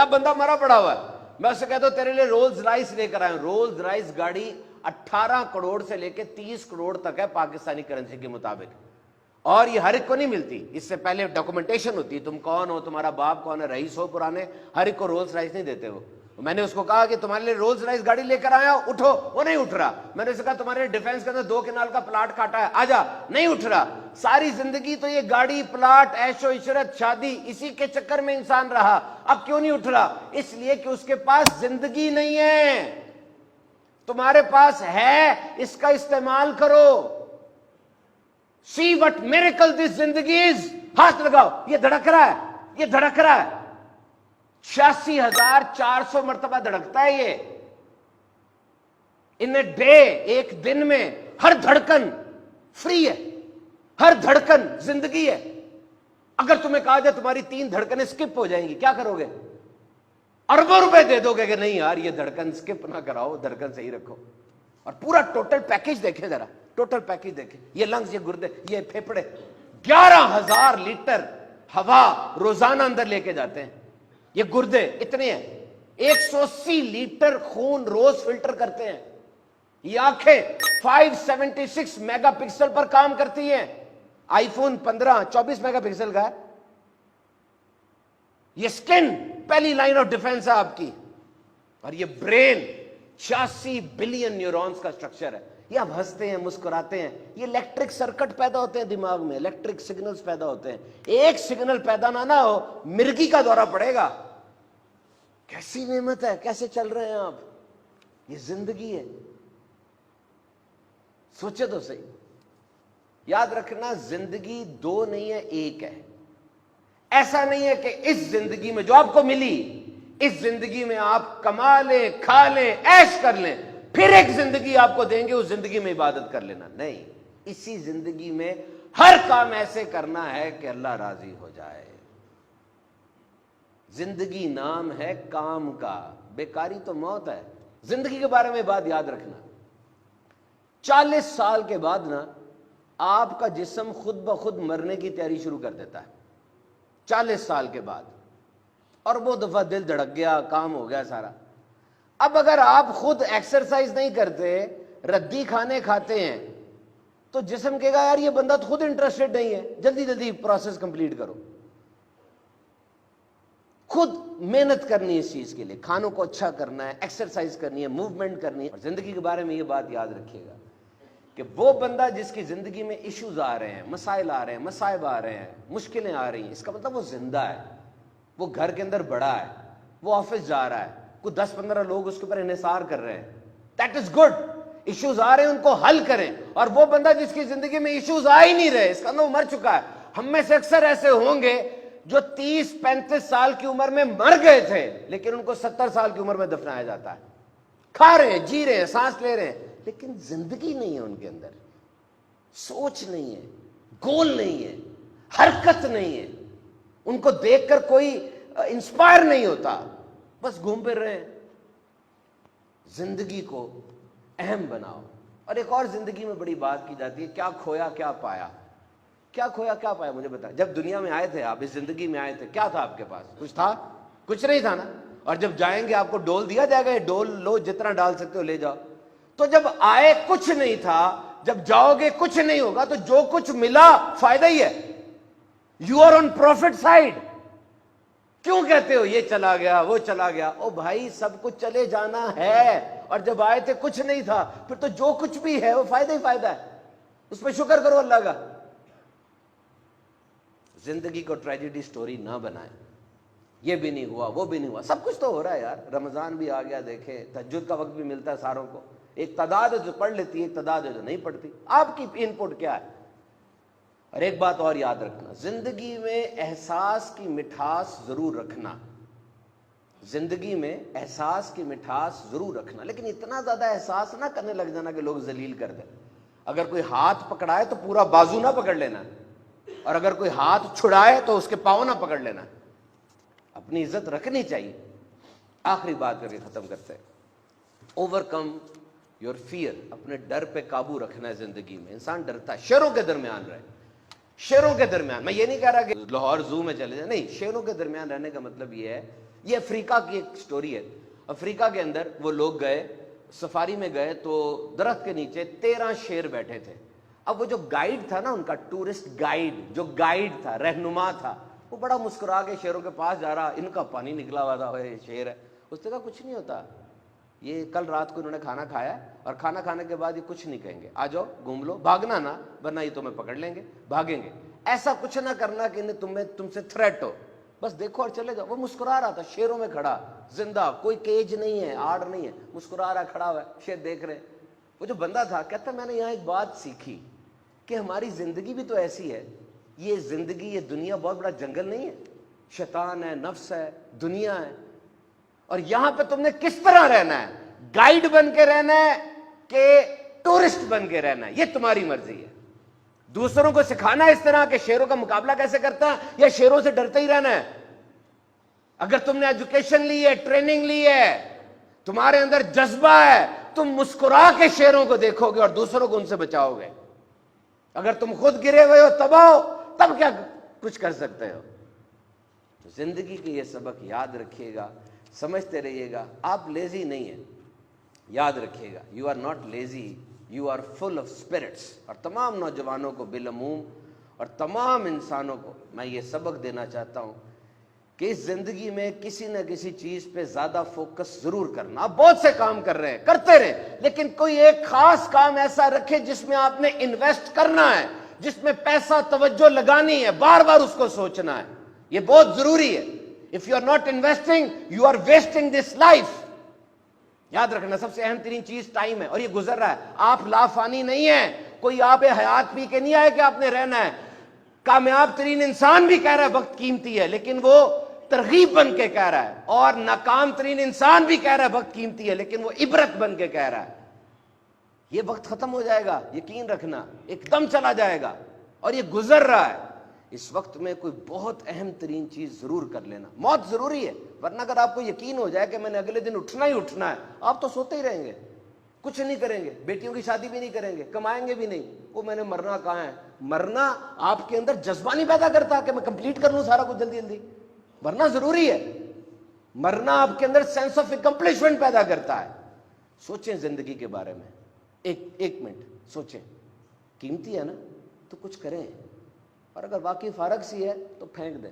या बंदा मरा पड़ा हुआ है, मैं उससे कहता हूं तेरे लिए रोल्स राइस लेकर आया हूं। रोल्स राइस गाड़ी 18 करोड़ से लेकर 30 करोड़ तक है पाकिस्तानी करेंसी के मुताबिक, और ये हर एक को नहीं मिलती। इससे पहले डॉक्यूमेंटेशन होती है, तुम कौन हो, तुम्हारा बाप कौन है, रईस हो पुराने, हर एक को रोल्स राइस नहीं देते हो। मैंने उसको कहा कि तुम्हारे लिए रोल्स राइस गाड़ी लेकर आया, उठो, वो नहीं उठ रहा। मैंने उससे कहा तुम्हारे लिए डिफेंस के अंदर 2 कनाल का प्लाट काटा है, आजा, नहीं उठ रहा। सारी जिंदगी तो ये गाड़ी, प्लाट, ऐशो इशरत, शादी, इसी के चक्कर में इंसान रहा। अब क्यों नहीं उठ रहा? इसलिए कि उसके पास जिंदगी नहीं है। तुम्हारे पास है, इसका इस्तेमाल करो। सी वट मिरेकल दिस जिंदगी इज। हाथ लगाओ, ये धड़क रहा है, ये धड़क रहा है। 86,400 मरतबा धड़कता है ये इन ए डे, एक दिन में। हर धड़कन फ्री है, हर धड़कन जिंदगी है। अगर तुम्हें कहा जाए तुम्हारी 3 धड़कनें स्किप हो जाएंगी, क्या करोगे? अरबों रुपए दे दोगे कि नहीं यार ये धड़कन स्किप ना कराओ, धड़कन सही रखो। और पूरा टोटल पैकेज देखें जरा, टोटल पैकेज देखें। ये लंग्स, ये गुर्दे, ये फेफड़े 11,000 लीटर हवा रोजाना अंदर लेके जाते हैं। ये गुर्दे इतने हैं, 180 लीटर खून रोज फिल्टर करते हैं। ये आंखें 576 मेगापिक्सल पर काम करती हैं। आईफोन 15 24 मेगापिक्सल का है। ये स्किन पहली लाइन ऑफ डिफेंस है आपकी। और ये ब्रेन 86 बिलियन न्यूरॉन्स का स्ट्रक्चर है। ये आप हंसते हैं, मुस्कुराते हैं, ये इलेक्ट्रिक सर्किट पैदा होते हैं दिमाग में, इलेक्ट्रिक सिग्नल्स पैदा होते हैं। एक सिग्नल पैदा ना हो, मिर्गी का दौरा पड़ेगा। कैसी नेमत है, कैसे चल रहे हैं आप? ये जिंदगी है, सोचे तो सही। याद रखना, जिंदगी 2 नहीं है, 1 है। ऐसा नहीं है कि इस जिंदगी में जो आपको मिली, इस जिंदगी में आप कमा लें, खा लें, ऐश कर लें, फिर एक जिंदगी आपको देंगे, उस जिंदगी में इबादत कर लेना। नहीं, इसी जिंदगी में हर काम ऐसे करना है कि अल्लाह राजी हो जाए। जिंदगी नाम है काम का, बेकारी तो मौत है। जिंदगी के बारे में बात याद रखना, 40 साल के बाद ना आपका जिस्म खुद ब खुद मरने की तैयारी शुरू कर देता है। 40 साल के बाद, और वो दफा दिल धड़क गया, काम हो गया सारा। अब अगर आप खुद एक्सरसाइज नहीं करते, रद्दी खाने खाते हैं, तो जिस्म कहेगा यार ये बंदा तो खुद इंटरेस्टेड नहीं है, जल्दी जल्दी प्रोसेस कंप्लीट करो। खुद मेहनत करनी है इस चीज के लिए, खानों को अच्छा करना है, एक्सरसाइज करनी है, मूवमेंट करनी है। और जिंदगी के बारे में ये बात याद रखिएगा कि वो बंदा जिसकी जिंदगी में इश्यूज आ रहे हैं, मसाइल आ रहे हैं, मसाइब आ रहे हैं, मुश्किलें आ रही हैं, इसका मतलब वो जिंदा है, वो घर के अंदर बड़ा है, वो ऑफिस जा रहा है, कुछ 10-15 लोग उसके ऊपर इन्हिसार कर रहे हैं। That is good. इश्यूज आ रहे हैं, उनको हल करें। और वो बंदा जिसकी जिंदगी में इश्यूज आ ही नहीं रहे, इसका मतलब वो मर चुका है। हम में से अक्सर ऐसे होंगे जो 30-35 साल की उम्र में मर गए थे, लेकिन उनको 70 साल की उम्र में दफनाया जाता है। खा रहे हैं, जी रहे हैं, सांस ले रहे हैं, लेकिन जिंदगी नहीं है उनके अंदर, सोच नहीं है, गोल नहीं है, हरकत नहीं है, उनको देखकर कोई इंस्पायर नहीं होता, बस घूम फिर रहे हैं। जिंदगी को अहम बनाओ। और एक और जिंदगी में बड़ी बात की जाती है, क्या खोया क्या पाया। क्या खोया क्या पाया, मुझे बता। जब दुनिया में आए थे आप, इस जिंदगी में आए थे, क्या था आपके पास? कुछ था? कुछ नहीं था ना। और जब जाएंगे आपको डोल दिया जाएगा, ये डोल लो, जितना डाल सकते हो ले जाओ। तो जब आए कुछ नहीं था, जब जाओगे कुछ नहीं होगा, तो जो कुछ मिला फायदा ही है। You are on profit side. क्यों कहते हो ये चला गया, वो चला गया? ओ भाई, सब कुछ चले जाना है। और जब आए थे कुछ नहीं था, फिर तो जो कुछ भी है वो फायदा ही फायदा है, उस पर शुक्र करो अल्लाह का। जिंदगी को ट्रेजेडी स्टोरी ना बनाए। ये भी नहीं हुआ, वो भी नहीं हुआ, सब कुछ तो हो रहा है यार। रमजान भी आ गया, देखे, तहज्जुद का वक्त भी मिलता है सारों को। एक तादाद है जो पढ़ लेती है, एक तादाद है जो नहीं पढ़ती। आपकी इनपुट क्या है? और एक बात और याद रखना, जिंदगी में एहसास की मिठास जरूर रखना। जिंदगी में एहसास की मिठास जरूर रखना, लेकिन इतना ज्यादा एहसास ना करने लग जाना कि लोग जलील कर दें। अगर कोई हाथ पकड़ाए तो पूरा बाजू ना पकड़ लेना, और अगर कोई हाथ छुड़ाए तो उसके पांव ना पकड़ लेना। अपनी इज्जत रखनी चाहिए। आखिरी बात करके खत्म करते हैं, ओवरकम योर फियर। अपने डर पे काबू रखना है। जिंदगी में इंसान डरता है, शेरों के दरमियान रहे, शेरों के दरमियान। मैं ये नहीं कह रहा कि लाहौर जू में चले जाए, नहीं, शेरों के दरमियान रहने का मतलब ये है یہ افریقہ کی ایک سٹوری ہے. افریقہ کے اندر وہ لوگ گئے, سفاری میں گئے, تو درخت کے نیچے 13 شیر بیٹھے تھے. اب وہ جو گائیڈ تھا نا ان کا, ٹورسٹ گائیڈ, جو گائیڈ تھا, رہنما تھا, وہ بڑا مسکرا کے شیروں کے پاس جا رہا. ان کا پانی نکلا ہوا تھا, یہ شیر ہے. اس نے کہا کچھ نہیں ہوتا, یہ کل رات کو انہوں نے کھانا کھایا اور کھانا کھانے کے بعد یہ کچھ نہیں کہیں گے, آ جاؤ گھوم لو, بھاگنا نا ورنہ یہ تمہیں پکڑ لیں گے, بھاگیں گے. ایسا کچھ نہ کرنا کہ تم سے تھریٹ ہو, بس دیکھو اور چلے جاؤ. وہ مسکرا رہا تھا شیروں میں کھڑا, زندہ, کوئی کیج نہیں ہے, آڑ نہیں ہے, مسکرا رہا, کھڑا ہوا ہے, شیر دیکھ رہے. وہ جو بندہ تھا کہتا میں نے یہاں ایک بات سیکھی کہ ہماری زندگی بھی تو ایسی ہے. یہ زندگی, یہ دنیا بہت بڑا جنگل نہیں ہے, شیطان ہے, نفس ہے, دنیا ہے, اور یہاں پہ تم نے کس طرح رہنا ہے, گائیڈ بن کے رہنا ہے کہ ٹورسٹ بن کے رہنا ہے, یہ تمہاری مرضی ہے. دوسروں کو سکھانا ہے اس طرح کہ شیروں کا مقابلہ کیسے کرتا ہے, یا شیروں سے ڈرتے ہی رہنا ہے. اگر تم نے ایجوکیشن لی ہے, ٹریننگ لی ہے, تمہارے اندر جذبہ ہے, تم مسکرا کے شیروں کو دیکھو گے اور دوسروں کو ان سے بچاؤ گے. اگر تم خود گرے ہوئے ہو, تباہ ہو, تب کیا کچھ کر سکتے ہو. تو زندگی کے یہ سبق یاد رکھیے گا, سمجھتے رہیے گا. آپ لیزی نہیں ہیں, یاد رکھیے گا, you are not lazy, you are full of spirits. اور تمام نوجوانوں کو بالعموم اور تمام انسانوں کو میں یہ سبق دینا چاہتا ہوں کہ اس زندگی میں کسی نہ کسی چیز پہ زیادہ فوکس ضرور کرنا. آپ بہت سے کام کر رہے ہیں, کرتے رہیں, لیکن کوئی ایک خاص کام ایسا رکھے جس میں آپ نے انویسٹ کرنا ہے, جس میں پیسہ توجہ لگانی ہے, بار بار اس کو سوچنا ہے. یہ بہت ضروری ہے. If you are not investing, you are wasting this life. یاد رکھنا سب سے اہم ترین چیز ٹائم ہے, اور یہ گزر رہا ہے. آپ لافانی نہیں ہیں, کوئی آپ حیات پی کے نہیں آئے کہ آپ نے رہنا ہے. کامیاب ترین انسان بھی کہہ رہا ہے وقت قیمتی ہے, لیکن وہ ترغیب بن کے کہہ رہا ہے. اور ناکام ترین انسان بھی کہہ رہا ہے وقت قیمتی ہے, لیکن وہ عبرت بن کے کہہ رہا ہے. یہ وقت ختم ہو جائے گا, یقین رکھنا, ایک دم چلا جائے گا, اور یہ گزر رہا ہے. اس وقت میں کوئی بہت اہم ترین چیز ضرور کر لینا. موت ضروری ہے, ورنہ اگر آپ کو یقین ہو جائے کہ میں نے اگلے دن اٹھنا ہی اٹھنا ہے, آپ تو سوتے ہی رہیں گے, کچھ نہیں کریں گے, بیٹیوں کی شادی بھی نہیں کریں گے, کمائیں گے بھی نہیں. وہ میں نے مرنا کہاں ہے. مرنا آپ کے اندر جذبہ نہیں پیدا کرتا کہ میں کمپلیٹ کر لوں سارا کچھ جلدی جلدی. مرنا ضروری ہے. مرنا آپ کے اندر سینس آف اکمپلشمنٹ پیدا کرتا ہے. سوچیں زندگی کے بارے میں, ایک منٹ سوچیں. قیمتی ہے نا, تو کچھ کریں, اور اگر واقعی فارغ سی ہے تو پھینک دیں.